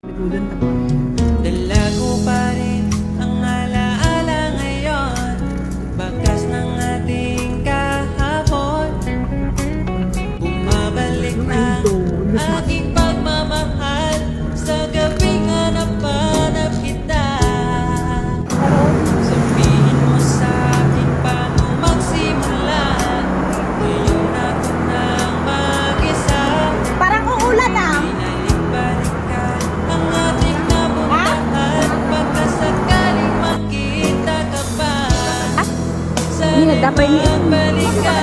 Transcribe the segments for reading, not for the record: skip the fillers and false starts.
Dala ko pa rin ang alaala ngayon, bakas ng ating kahapon. Bumabalik na aking pagmamahal sa gabing hanap-hanap kita. Sabihin mo sa akin paano magsimula, ngayon ako nang mag-isa. Parang uulan ah. Binalik-balik ka ang ating nabutaan, pagkasakaling makita ka pa. Sana'y mabalik ka,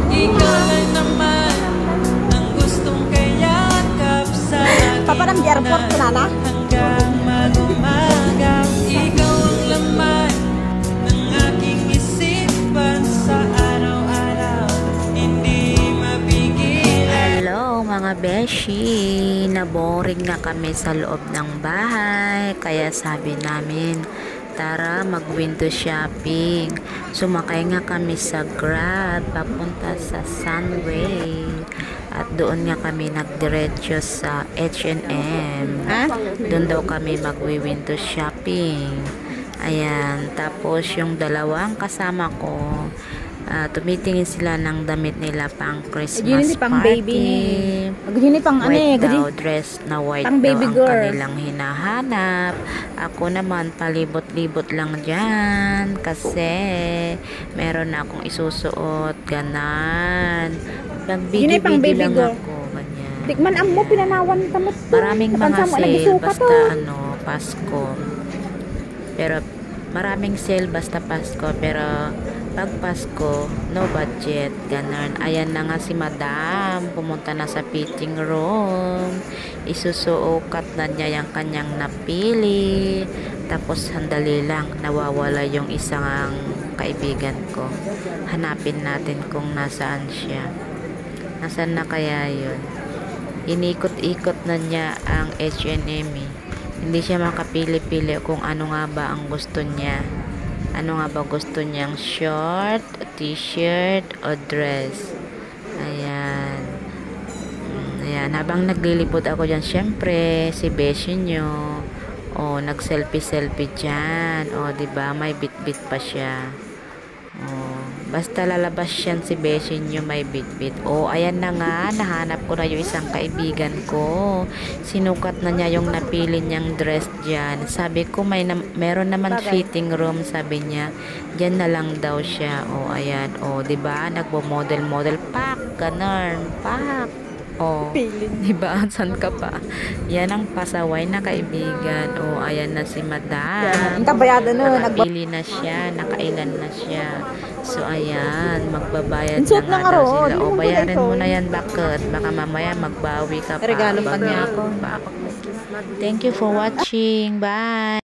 ikaw lang naman ang gustong kayakap sa akin. Papanam di airport ko na na. Hanggang mag-umaga, ikaw ang laman ng aking isipan sa araw-araw, hindi mapigilan. Hello mga beshi, naboring na kami sa loob ng bahay, kaya sabi namin tara mag-window shopping. Sumakay nga kami sa Grab papunta sa Sunway at doon nga kami nagdiretso sa H&M. Doon daw kami mag-window shopping. Ayan, tapos yung dalawang kasama ko, tumitingin sila ng damit nila pang Christmas pang party. baby. Gini pang White daw, dress na white pang daw baby ang girl. kanilang hinahanap. Ako naman palibot-libot lang dyan kasi meron na akong isusuot, ganan. Gini pang Pagbidi-bidi baby lang girl. ako, ganyan. Tikman ang mo pinanawan tamot. Maraming mga Kapansa mo, sale nagisuka basta to. Pasko. Pero maraming sale basta Pasko, pero pag Pasko, no budget, ganun. Ayan na nga si Madam, pumunta na sa fitting room, isusukat na niya yung kanyang napili, tapos sandali lang, nawawala yung isang kaibigan ko. Hanapin natin kung nasaan siya. Nasaan na kaya yun? Inikot-ikot na niya ang H&M eh. Hindi siya makapili-pili kung ano nga ba ang gusto niya. Ano nga ba gusto niyang short, t-shirt, o dress. Ayan. Ayan. Habang naglilibot ako dyan, syempre, si Beshi nyo. O, nag-selfie-selfie dyan. O, diba? May bit-bit pa siya. O, basta lalabas yan si Beshi nyo, may bit-bit. O, ayan na nga. Nahanap ko na yung isang kaibigan ko. Sinukat na niya yung napili niyang dress dyan. Sabi ko, meron naman fitting room, sabi niya. Dyan na lang daw siya. O, ayan. O, diba? Nagbo-model-model. Pak! Ganun. Pak! O, diba? Saan ka pa? Yan ang pasaway na kaibigan. O, ayan na si Madam. Kabayado no. Nakapili na siya. Nakailan na siya. So, ayan. Magbabayad na Insult nga na nga daw ro. sila. Di O, mo bayarin pala mo ito. na yan. Bakit? Baka mamaya magbawi ka pa. Regalo pa Bago niya ako. Thank you for watching. Bye!